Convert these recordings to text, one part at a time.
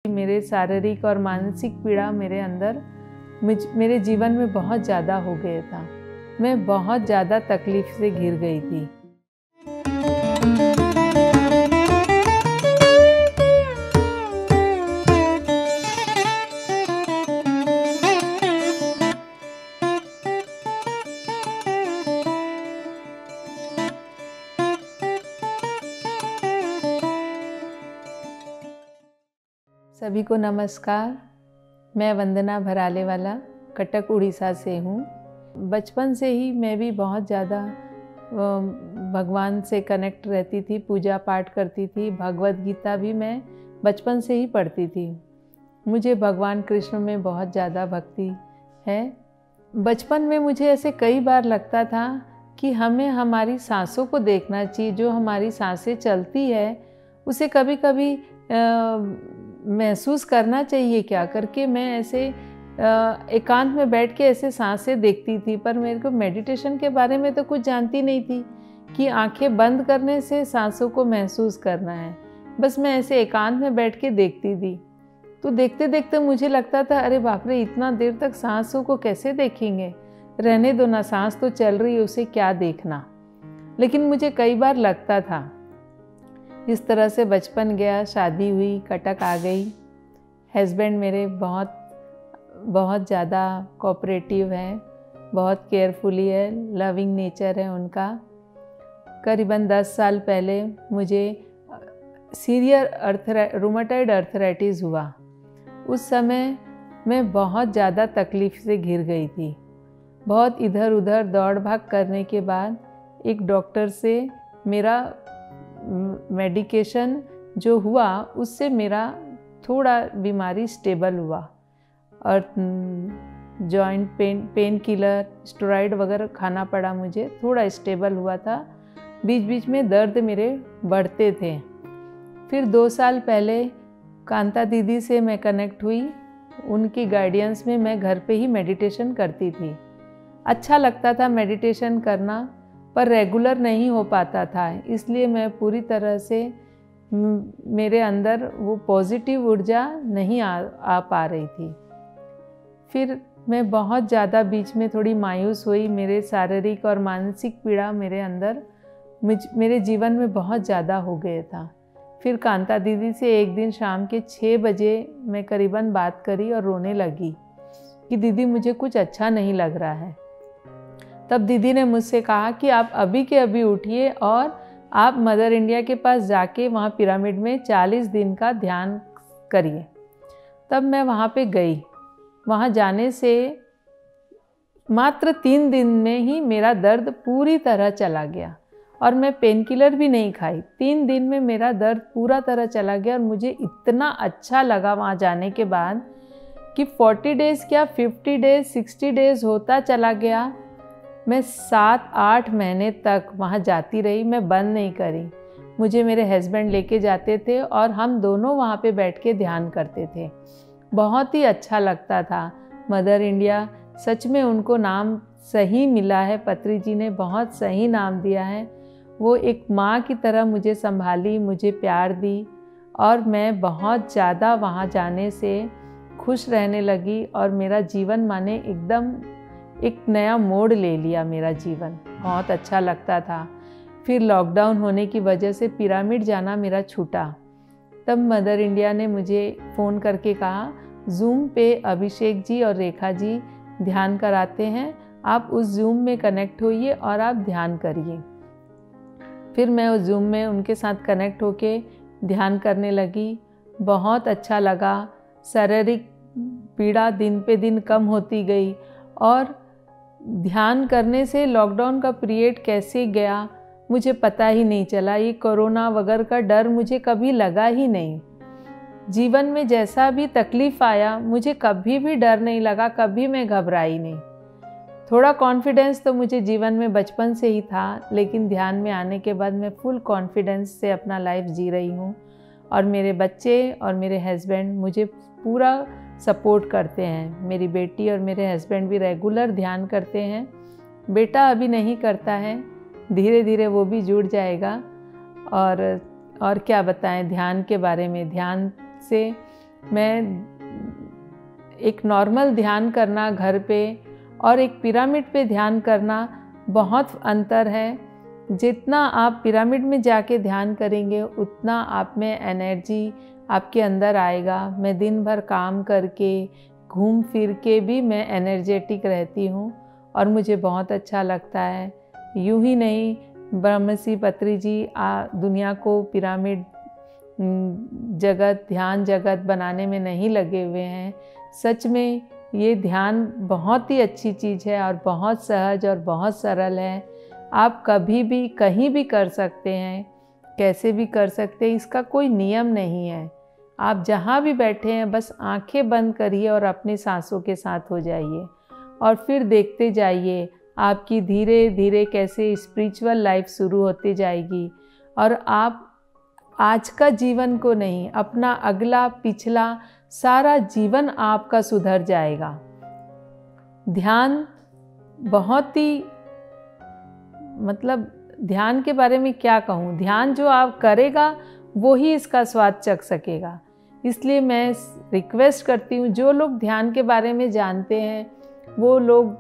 मेरे शारीरिक और मानसिक पीड़ा मेरे अंदर मेरे जीवन में बहुत ज़्यादा हो गया था। मैं बहुत ज़्यादा तकलीफ़ से घिर गई थी। सभी को नमस्कार। मैं वंदना भरालेवाला कटक उड़ीसा से हूँ। बचपन से ही मैं भी बहुत ज़्यादा भगवान से कनेक्ट रहती थी, पूजा पाठ करती थी। भगवद गीता भी मैं बचपन से ही पढ़ती थी। मुझे भगवान कृष्ण में बहुत ज़्यादा भक्ति है। बचपन में मुझे ऐसे कई बार लगता था कि हमें हमारी सांसों को देखना चाहिए। जो हमारी सांसें चलती है उसे कभी कभी महसूस करना चाहिए क्या करके मैं ऐसे एकांत में बैठ के ऐसे सांसें देखती थी। पर मेरे को मेडिटेशन के बारे में तो कुछ जानती नहीं थी कि आंखें बंद करने से सांसों को महसूस करना है। बस मैं ऐसे एकांत में बैठ के देखती थी। तो देखते देखते मुझे लगता था अरे बाप रे, इतना देर तक सांसों को कैसे देखेंगे, रहने दो ना, सांस तो चल रही है, उसे क्या देखना। लेकिन मुझे कई बार लगता था। इस तरह से बचपन गया, शादी हुई, कटक आ गई। हस्बैंड मेरे बहुत ज़्यादा कोऑपरेटिव हैं, बहुत केयरफुली है, लविंग नेचर है उनका। करीबन 10 साल पहले मुझे सीवियर रूमेटॉइड अर्थराइटिस हुआ। उस समय मैं बहुत ज़्यादा तकलीफ़ से घिर गई थी। बहुत इधर उधर दौड़ भाग करने के बाद एक डॉक्टर से मेरा मेडिकेशन जो हुआ उससे मेरा थोड़ा बीमारी स्टेबल हुआ और जॉइंट पेन किलर, स्टेरॉइड वगैरह खाना पड़ा, मुझे थोड़ा स्टेबल हुआ था। बीच बीच में दर्द मेरे बढ़ते थे। फिर 2 साल पहले कांता दीदी से मैं कनेक्ट हुई। उनकी गाइडेंस में मैं घर पे ही मेडिटेशन करती थी। अच्छा लगता था मेडिटेशन करना, पर रेगुलर नहीं हो पाता था। इसलिए मैं पूरी तरह से मेरे अंदर वो पॉजिटिव ऊर्जा नहीं आ पा रही थी। फिर मैं बहुत ज़्यादा बीच में थोड़ी मायूस हुई। मेरे शारीरिक और मानसिक पीड़ा मेरे अंदर मेरे जीवन में बहुत ज़्यादा हो गया था। फिर कांता दीदी से एक दिन शाम के 6 बजे मैं करीबन बात करी और रोने लगी कि दीदी मुझे कुछ अच्छा नहीं लग रहा है। तब दीदी ने मुझसे कहा कि आप अभी के अभी उठिए और आप मदर इंडिया के पास जाके वहाँ पिरामिड में 40 दिन का ध्यान करिए। तब मैं वहाँ पे गई। वहाँ जाने से मात्र 3 दिन में ही मेरा दर्द पूरी तरह चला गया और मैं पेन किलर भी नहीं खाई। 3 दिन में मेरा दर्द पूरा तरह चला गया और मुझे इतना अच्छा लगा वहाँ जाने के बाद कि 40 डेज़ क्या 50 डेज़ 60 डेज़ होता चला गया। मैं 7-8 महीने तक वहाँ जाती रही, मैं बंद नहीं करी। मुझे मेरे हस्बैंड लेके जाते थे और हम दोनों वहाँ पे बैठ के ध्यान करते थे। बहुत ही अच्छा लगता था। मदर इंडिया सच में उनको नाम सही मिला है। पत्री जी ने बहुत सही नाम दिया है। वो एक माँ की तरह मुझे संभाली, मुझे प्यार दी और मैं बहुत ज़्यादा वहाँ जाने से खुश रहने लगी और मेरा जीवन माने एकदम एक नया मोड़ ले लिया। मेरा जीवन बहुत अच्छा लगता था। फिर लॉकडाउन होने की वजह से पिरामिड जाना मेरा छूटा। तब मदर इंडिया ने मुझे फ़ोन करके कहा, जूम पे अभिषेक जी और रेखा जी ध्यान कराते हैं, आप उस जूम में कनेक्ट होइए और आप ध्यान करिए। फिर मैं उस जूम में उनके साथ कनेक्ट होके ध्यान करने लगी। बहुत अच्छा लगा। शारीरिक पीड़ा दिन पे दिन कम होती गई और ध्यान करने से लॉकडाउन का पीरियड कैसे गया मुझे पता ही नहीं चला। ये कोरोना वगैरह का डर मुझे कभी लगा ही नहीं। जीवन में जैसा भी तकलीफ़ आया मुझे कभी भी डर नहीं लगा, कभी मैं घबराई नहीं। थोड़ा कॉन्फिडेंस तो मुझे जीवन में बचपन से ही था, लेकिन ध्यान में आने के बाद मैं फुल कॉन्फिडेंस से अपना लाइफ जी रही हूँ और मेरे बच्चे और मेरे हस्बैंड मुझे पूरा सपोर्ट करते हैं। मेरी बेटी और मेरे हस्बैंड भी रेगुलर ध्यान करते हैं। बेटा अभी नहीं करता है, धीरे धीरे वो भी जुड़ जाएगा। और क्या बताएं ध्यान के बारे में। ध्यान से मैं एक नॉर्मल ध्यान करना घर पे और एक पिरामिड पे ध्यान करना बहुत अंतर है। जितना आप पिरामिड में जाके ध्यान करेंगे उतना आप में एनर्जी आपके अंदर आएगा। मैं दिन भर काम करके घूम फिर के भी मैं एनर्जेटिक रहती हूँ और मुझे बहुत अच्छा लगता है। यूँ ही नहीं, ब्रह्मश्री पत्री जी दुनिया को पिरामिड जगत, ध्यान जगत बनाने में नहीं लगे हुए हैं। सच में ये ध्यान बहुत ही अच्छी चीज़ है और बहुत सहज और बहुत सरल है। आप कभी भी कहीं भी कर सकते हैं, कैसे भी कर सकते हैं, इसका कोई नियम नहीं है। आप जहाँ भी बैठे हैं बस आंखें बंद करिए और अपनी सांसों के साथ हो जाइए और फिर देखते जाइए आपकी धीरे धीरे कैसे स्पिरिचुअल लाइफ शुरू होती जाएगी। और आप आज का जीवन को नहीं, अपना अगला पिछला सारा जीवन आपका सुधर जाएगा। ध्यान बहुत ही, मतलब ध्यान के बारे में क्या कहूँ, ध्यान जो आप करेगा वो ही इसका स्वाद चख सकेगा। इसलिए मैं रिक्वेस्ट करती हूँ, जो लोग ध्यान के बारे में जानते हैं वो लोग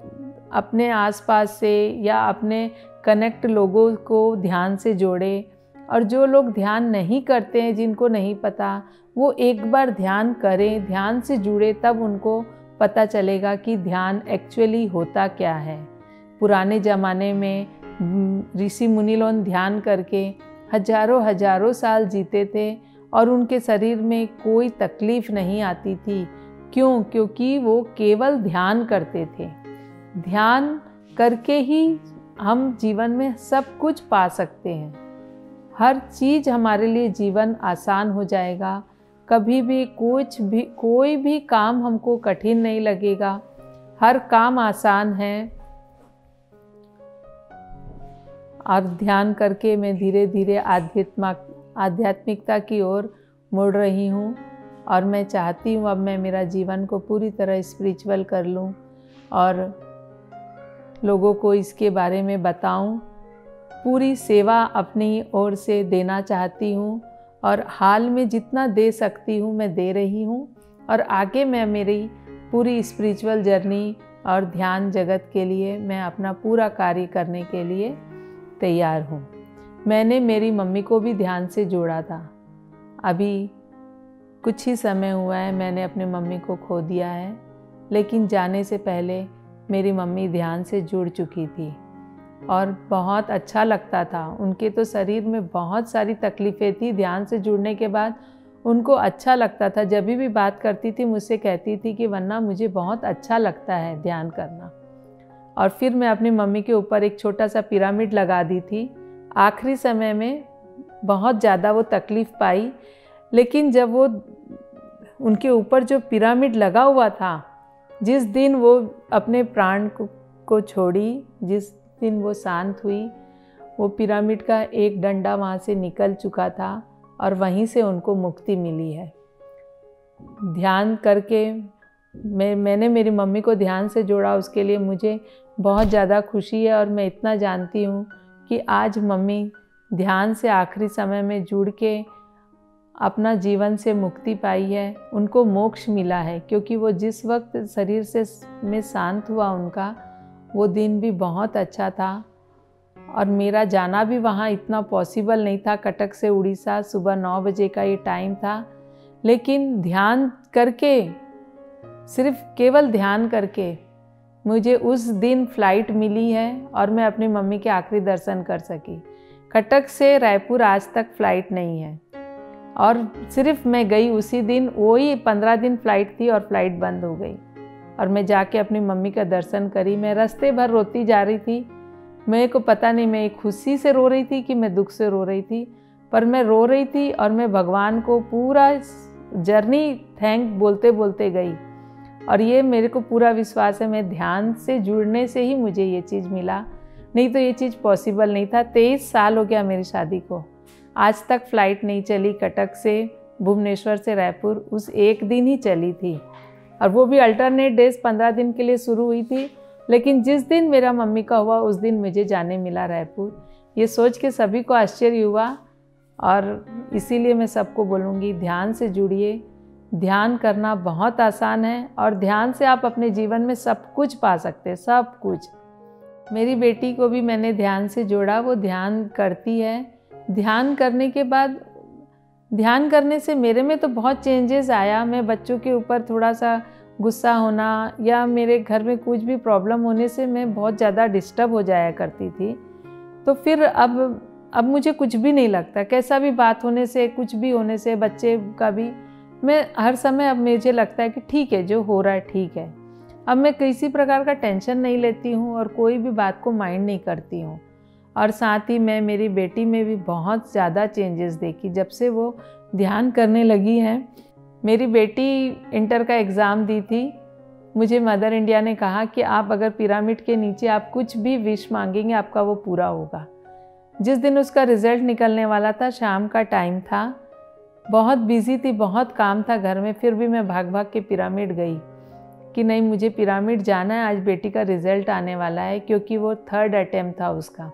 अपने आसपास से या अपने कनेक्ट लोगों को ध्यान से जोड़े, और जो लोग ध्यान नहीं करते हैं, जिनको नहीं पता, वो एक बार ध्यान करें, ध्यान से जुड़े, तब उनको पता चलेगा कि ध्यान एक्चुअली होता क्या है। पुराने ज़माने में ऋषि मुनि लोग ध्यान करके हजारों साल जीते थे और उनके शरीर में कोई तकलीफ़ नहीं आती थी। क्यों? क्योंकि वो केवल ध्यान करते थे। ध्यान करके ही हम जीवन में सब कुछ पा सकते हैं। हर चीज़ हमारे लिए जीवन आसान हो जाएगा। कभी भी कोई भी काम हमको कठिन नहीं लगेगा। हर काम आसान है। और ध्यान करके मैं धीरे धीरे आध्यात्मिकता की ओर मुड़ रही हूँ और मैं चाहती हूँ अब मैं मेरा जीवन को पूरी तरह स्पिरिचुअल कर लूँ और लोगों को इसके बारे में बताऊँ। पूरी सेवा अपनी ओर से देना चाहती हूँ और हाल में जितना दे सकती हूँ मैं दे रही हूँ, और आगे मैं मेरी पूरी स्पिरिचुअल जर्नी और ध्यान जगत के लिए मैं अपना पूरा कार्य करने के लिए तैयार हूँ। मैंने मेरी मम्मी को भी ध्यान से जोड़ा था। अभी कुछ ही समय हुआ है मैंने अपने मम्मी को खो दिया है, लेकिन जाने से पहले मेरी मम्मी ध्यान से जुड़ चुकी थी और बहुत अच्छा लगता था। उनके तो शरीर में बहुत सारी तकलीफ़ें थी, ध्यान से जुड़ने के बाद उनको अच्छा लगता था। जब भी बात करती थी मुझसे कहती थी कि वरना मुझे बहुत अच्छा लगता है ध्यान करना। और फिर मैं अपनी मम्मी के ऊपर एक छोटा सा पिरामिड लगा दी थी। आखिरी समय में बहुत ज़्यादा वो तकलीफ़ पाई, लेकिन जब वो उनके ऊपर जो पिरामिड लगा हुआ था, जिस दिन वो अपने प्राण को छोड़ी, जिस दिन वो शांत हुई, वो पिरामिड का एक डंडा वहाँ से निकल चुका था और वहीं से उनको मुक्ति मिली है। ध्यान करके मैंने मेरी मम्मी को ध्यान से जोड़ा, उसके लिए मुझे बहुत ज़्यादा खुशी है। और मैं इतना जानती हूँ कि आज मम्मी ध्यान से आखिरी समय में जुड़ के अपना जीवन से मुक्ति पाई है, उनको मोक्ष मिला है। क्योंकि वो जिस वक्त शरीर से में शांत हुआ उनका, वो दिन भी बहुत अच्छा था और मेरा जाना भी वहाँ इतना पॉसिबल नहीं था। कटक से उड़ीसा सुबह 9 बजे का ये टाइम था, लेकिन ध्यान करके, सिर्फ केवल ध्यान करके मुझे उस दिन फ़्लाइट मिली है और मैं अपनी मम्मी के आखिरी दर्शन कर सकी। कटक से रायपुर आज तक फ़्लाइट नहीं है और सिर्फ मैं गई उसी दिन, वही 15 दिन फ़्लाइट थी और फ़्लाइट बंद हो गई और मैं जाके अपनी मम्मी का दर्शन करी। मैं रास्ते भर रोती जा रही थी, मेरे को पता नहीं मैं खुशी से रो रही थी कि मैं दुख से रो रही थी, पर मैं रो रही थी और मैं भगवान को पूरा जर्नी थैंक बोलते बोलते गई। और ये मेरे को पूरा विश्वास है, मैं ध्यान से जुड़ने से ही मुझे ये चीज़ मिला, नहीं तो ये चीज़ पॉसिबल नहीं था। 23 साल हो गया मेरी शादी को, आज तक फ़्लाइट नहीं चली। कटक से भुवनेश्वर से रायपुर उस एक दिन ही चली थी और वो भी अल्टरनेट डेज 15 दिन के लिए शुरू हुई थी, लेकिन जिस दिन मेरा मम्मी का हुआ उस दिन मुझे जाने मिला रायपुर। ये सोच के सभी को आश्चर्य हुआ और इसीलिए मैं सबको बोलूँगी ध्यान से जुड़िए, ध्यान करना बहुत आसान है और ध्यान से आप अपने जीवन में सब कुछ पा सकते हैं, सब कुछ। मेरी बेटी को भी मैंने ध्यान से जोड़ा, वो ध्यान करती है। ध्यान करने के बाद, ध्यान करने से मेरे में तो बहुत चेंजेस आया। मैं बच्चों के ऊपर थोड़ा सा गुस्सा होना या मेरे घर में कुछ भी प्रॉब्लम होने से मैं बहुत ज़्यादा डिस्टर्ब हो जाया करती थी। तो फिर अब मुझे कुछ भी नहीं लगता, कैसा भी बात होने से, कुछ भी होने से, बच्चे का भी, मैं हर समय अब मुझे लगता है कि ठीक है, जो हो रहा है ठीक है। अब मैं किसी प्रकार का टेंशन नहीं लेती हूँ और कोई भी बात को माइंड नहीं करती हूँ। और साथ ही मैं मेरी बेटी में भी बहुत ज़्यादा चेंजेस देखी जब से वो ध्यान करने लगी है। मेरी बेटी इंटर का एग्ज़ाम दी थी। मुझे मदर इंडिया ने कहा कि आप अगर पिरामिड के नीचे आप कुछ भी विश मांगेंगे आपका वो पूरा होगा। जिस दिन उसका रिज़ल्ट निकलने वाला था, शाम का टाइम था, बहुत बिजी थी, बहुत काम था घर में, फिर भी मैं भाग भाग के पिरामिड गई कि नहीं, मुझे पिरामिड जाना है, आज बेटी का रिज़ल्ट आने वाला है, क्योंकि वो 3rd अटेम्प्ट था उसका।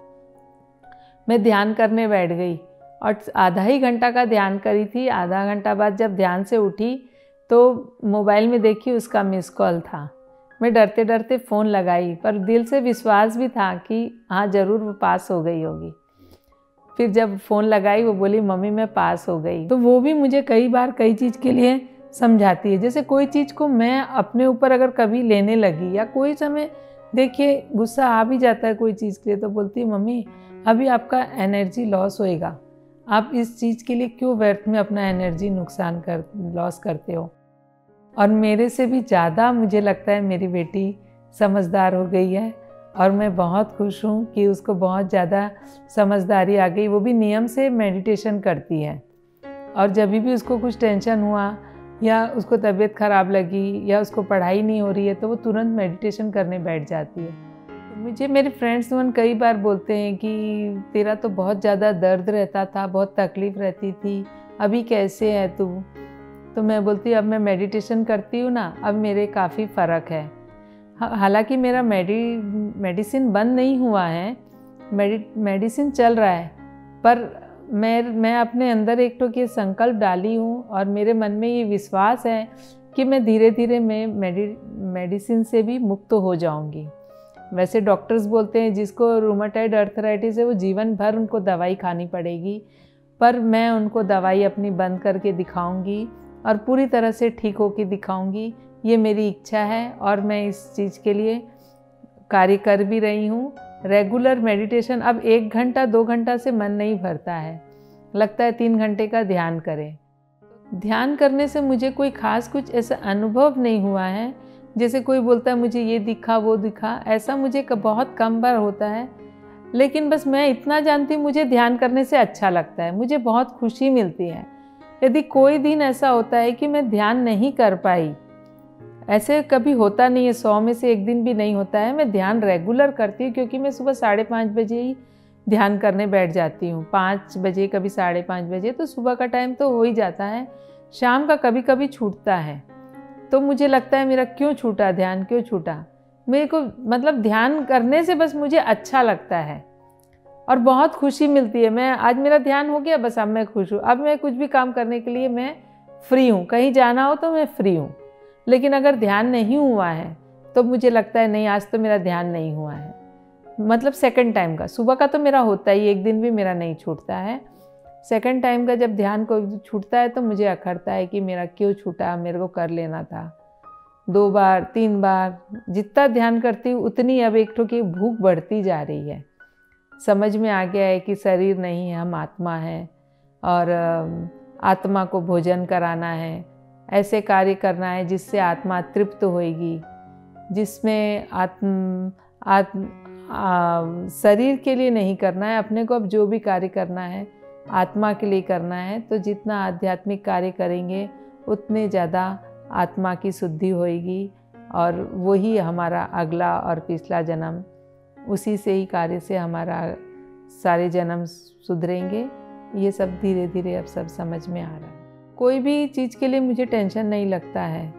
मैं ध्यान करने बैठ गई और आधा ही घंटा का ध्यान करी थी। आधा घंटा बाद जब ध्यान से उठी तो मोबाइल में देखी उसका मिस कॉल था। मैं डरते डरते फ़ोन लगाई, पर दिल से विश्वास भी था कि हाँ ज़रूर वो पास हो गई होगी। फिर जब फ़ोन लगाई, वो बोली मम्मी मैं पास हो गई। तो वो भी मुझे कई बार कई चीज़ के लिए समझाती है। जैसे कोई चीज़ को मैं अपने ऊपर अगर कभी लेने लगी या कोई समय देखिए गुस्सा आ भी जाता है कोई चीज़ के लिए, तो बोलती है मम्मी अभी आपका एनर्जी लॉस होएगा, आप इस चीज़ के लिए क्यों व्यर्थ में अपना एनर्जी लॉस करते हो। और मेरे से भी ज़्यादा मुझे लगता है मेरी बेटी समझदार हो गई है और मैं बहुत खुश हूँ कि उसको बहुत ज़्यादा समझदारी आ गई। वो भी नियम से मेडिटेशन करती है और जब भी उसको कुछ टेंशन हुआ या उसको तबीयत ख़राब लगी या उसको पढ़ाई नहीं हो रही है तो वो तुरंत मेडिटेशन करने बैठ जाती है। मुझे मेरे फ्रेंड्स कई बार बोलते हैं कि तेरा तो बहुत ज़्यादा दर्द रहता था, बहुत तकलीफ़ रहती थी, अभी कैसे है तू। तो मैं बोलती अब मैं मेडिटेशन करती हूँ ना, अब मेरे काफ़ी फ़र्क है। हालांकि मेरा मेडिसिन बंद नहीं हुआ है, मेडिसिन चल रहा है, पर मैं अपने अंदर एक तो ये संकल्प डाली हूँ और मेरे मन में ये विश्वास है कि मैं धीरे धीरे मैं मेडिसिन से भी मुक्त हो जाऊँगी। वैसे डॉक्टर्स बोलते हैं जिसको रूमेटॉइड अर्थराइटिस है वो जीवन भर उनको दवाई खानी पड़ेगी, पर मैं उनको दवाई अपनी बंद करके दिखाऊंगी और पूरी तरह से ठीक होकर दिखाऊंगी। ये मेरी इच्छा है और मैं इस चीज़ के लिए कार्य कर भी रही हूँ। रेगुलर मेडिटेशन अब 1 घंटा 2 घंटा से मन नहीं भरता है, लगता है 3 घंटे का ध्यान करें। ध्यान करने से मुझे कोई ख़ास कुछ ऐसा अनुभव नहीं हुआ है, जैसे कोई बोलता है मुझे ये दिखा वो दिखा, ऐसा मुझे बहुत कम बार होता है। लेकिन बस मैं इतना जानती हूँ मुझे ध्यान करने से अच्छा लगता है, मुझे बहुत खुशी मिलती है। यदि कोई दिन ऐसा होता है कि मैं ध्यान नहीं कर पाई, ऐसे कभी होता नहीं है, 100 में से 1 दिन भी नहीं होता है, मैं ध्यान रेगुलर करती हूँ क्योंकि मैं सुबह 5:30 बजे ही ध्यान करने बैठ जाती हूँ। 5 बजे, कभी 5:30 बजे, तो सुबह का टाइम तो हो ही जाता है। शाम का कभी कभी छूटता है, तो मुझे लगता है मेरा क्यों छूटा ध्यान, क्यों छूटा। मेरे को मतलब ध्यान करने से बस मुझे अच्छा लगता है और बहुत खुशी मिलती है। मैं आज मेरा ध्यान हो गया, बस अब मैं खुश हूँ, अब मैं कुछ भी काम करने के लिए मैं फ्री हूँ। कहीं जाना हो तो मैं फ्री हूँ। लेकिन अगर ध्यान नहीं हुआ है तो मुझे लगता है नहीं, आज तो मेरा ध्यान नहीं हुआ है। मतलब सेकंड टाइम का, सुबह का तो मेरा होता ही, 1 दिन भी मेरा नहीं छूटता है। सेकंड टाइम का जब ध्यान को छूटता है तो मुझे अखरता है कि मेरा क्यों छूटा, मेरे को कर लेना था। 2 बार 3 बार जितना ध्यान करती हूँ उतनी अब एक तो की भूख बढ़ती जा रही है। समझ में आ गया है कि शरीर नहीं है, हम आत्मा है और आत्मा को भोजन कराना है, ऐसे कार्य करना है जिससे आत्मा तृप्त होएगी, जिसमें शरीर के लिए नहीं करना है अपने को। अब जो भी कार्य करना है आत्मा के लिए करना है, तो जितना आध्यात्मिक कार्य करेंगे उतने ज़्यादा आत्मा की शुद्धि होएगी और वही हमारा अगला और पिछला जन्म, उसी से ही कार्य से हमारा सारे जन्म सुधरेंगे। ये सब धीरे धीरे अब सब समझ में आ रहा है। कोई भी चीज़ के लिए मुझे टेंशन नहीं लगता है,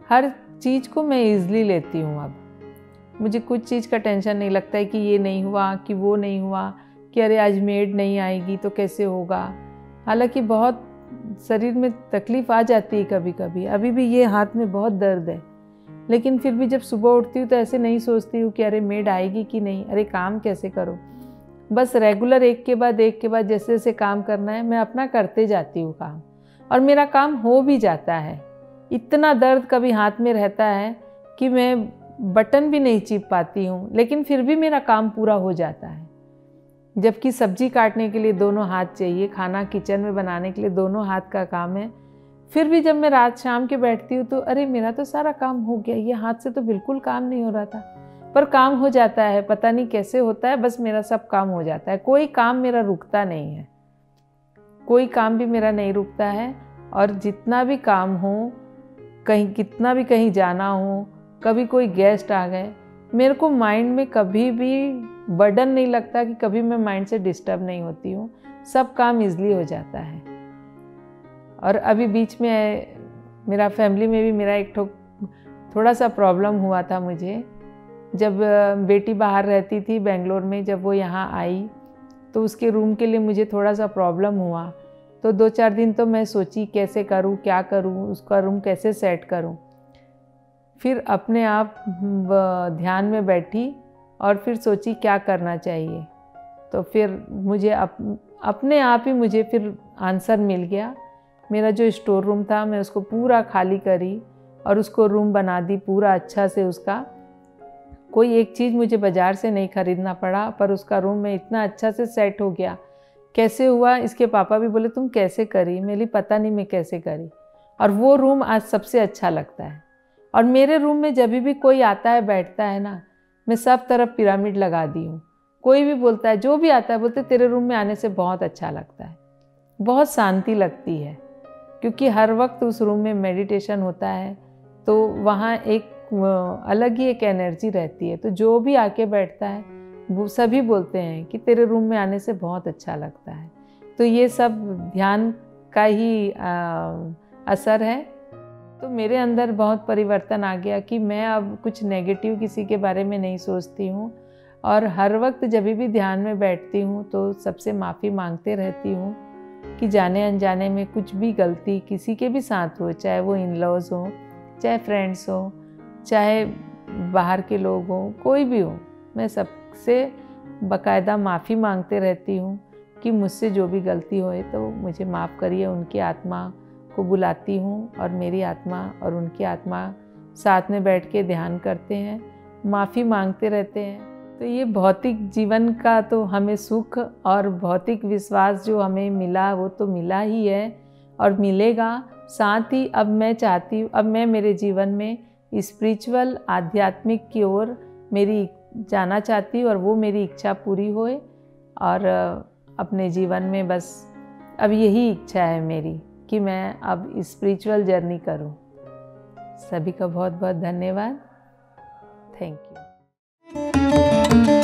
हर चीज़ को मैं ईज़िली लेती हूँ। अब मुझे कुछ चीज़ का टेंशन नहीं लगता है कि ये नहीं हुआ, कि वो नहीं हुआ, कि अरे आज मेड नहीं आएगी तो कैसे होगा। हालांकि बहुत शरीर में तकलीफ़ आ जाती है कभी कभी। अभी भी ये हाथ में बहुत दर्द है, लेकिन फिर भी जब सुबह उठती हूँ तो ऐसे नहीं सोचती हूँ कि अरे मेड आएगी कि नहीं, अरे काम कैसे करो। बस रेगुलर एक के बाद जैसे जैसे काम करना है मैं अपना करते जाती हूँ काम, और मेरा काम हो भी जाता है। इतना दर्द कभी हाथ में रहता है कि मैं बटन भी नहीं चिप पाती हूँ, लेकिन फिर भी मेरा काम पूरा हो जाता है। जबकि सब्जी काटने के लिए दोनों हाथ चाहिए, खाना किचन में बनाने के लिए दोनों हाथ का काम है, फिर भी जब मैं रात शाम के बैठती हूँ तो अरे मेरा तो सारा काम हो गया, ये हाथ से तो बिल्कुल काम नहीं हो रहा था, पर काम हो जाता है। पता नहीं कैसे होता है, बस मेरा सब काम हो जाता है। कोई काम मेरा रुकता नहीं है, कोई काम भी मेरा नहीं रुकता है। और जितना भी काम हो, कहीं कितना भी कहीं जाना हो, कभी कोई गेस्ट आ गए, मेरे को माइंड में कभी भी बर्डन नहीं लगता कि कभी मैं माइंड से डिस्टर्ब नहीं होती हूँ। सब काम इजली हो जाता है। और अभी बीच में मेरा फैमिली में भी मेरा एक थोड़ा सा प्रॉब्लम हुआ था मुझे। जब बेटी बाहर रहती थी बेंगलोर में, जब वो यहाँ आई तो उसके रूम के लिए मुझे थोड़ा सा प्रॉब्लम हुआ। तो 2-4 दिन तो मैं सोची कैसे करूँ, क्या करूँ, उसका रूम कैसे सेट करूँ। फिर अपने आप ध्यान में बैठी और फिर सोची क्या करना चाहिए। तो फिर मुझे अपने आप ही मुझे फिर आंसर मिल गया। मेरा जो स्टोर रूम था मैं उसको पूरा खाली करी और उसको रूम बना दी पूरा अच्छा से। उसका कोई एक चीज़ मुझे बाज़ार से नहीं ख़रीदना पड़ा, पर उसका रूम में इतना अच्छा से सेट हो गया। कैसे हुआ, इसके पापा भी बोले तुम कैसे करी, मेरी पता नहीं मैं कैसे करी। और वो रूम आज सबसे अच्छा लगता है। और मेरे रूम में जब भी कोई आता है बैठता है ना, मैं सब तरफ पिरामिड लगा दी हूँ। कोई भी बोलता है, जो भी आता है बोलते तेरे रूम में आने से बहुत अच्छा लगता है, बहुत शांति लगती है, क्योंकि हर वक्त उस रूम में मेडिटेशन होता है। तो वहाँ एक अलग ही एक एनर्जी रहती है। तो जो भी आके बैठता है वो सभी बोलते हैं कि तेरे रूम में आने से बहुत अच्छा लगता है। तो ये सब ध्यान का ही असर है। तो मेरे अंदर बहुत परिवर्तन आ गया कि मैं अब कुछ नेगेटिव किसी के बारे में नहीं सोचती हूँ, और हर वक्त जब भी ध्यान में बैठती हूँ तो सबसे माफ़ी मांगते रहती हूँ कि जाने अनजाने में कुछ भी गलती किसी के भी साथ हो, चाहे वो इन लॉज हो, चाहे फ्रेंड्स हो, चाहे बाहर के लोग हों, कोई भी हो, मैं सबसे बाकायदा माफ़ी मांगते रहती हूँ कि मुझसे जो भी गलती होए तो मुझे माफ़ करिए। उनकी आत्मा को बुलाती हूँ और मेरी आत्मा और उनकी आत्मा साथ में बैठ के ध्यान करते हैं, माफ़ी मांगते रहते हैं। तो ये भौतिक जीवन का तो हमें सुख और भौतिक विश्वास जो हमें मिला वो तो मिला ही है और मिलेगा। साथ ही अब मैं चाहती हूँ, अब मैं मेरे जीवन में स्पिरिचुअल आध्यात्मिक की ओर मेरी जाना चाहती हूँ और वो मेरी इच्छा पूरी होए। और अपने जीवन में बस अब यही इच्छा है मेरी कि मैं अब स्पिरिचुअल जर्नी करूँ। सभी का बहुत बहुत धन्यवाद। Thank you.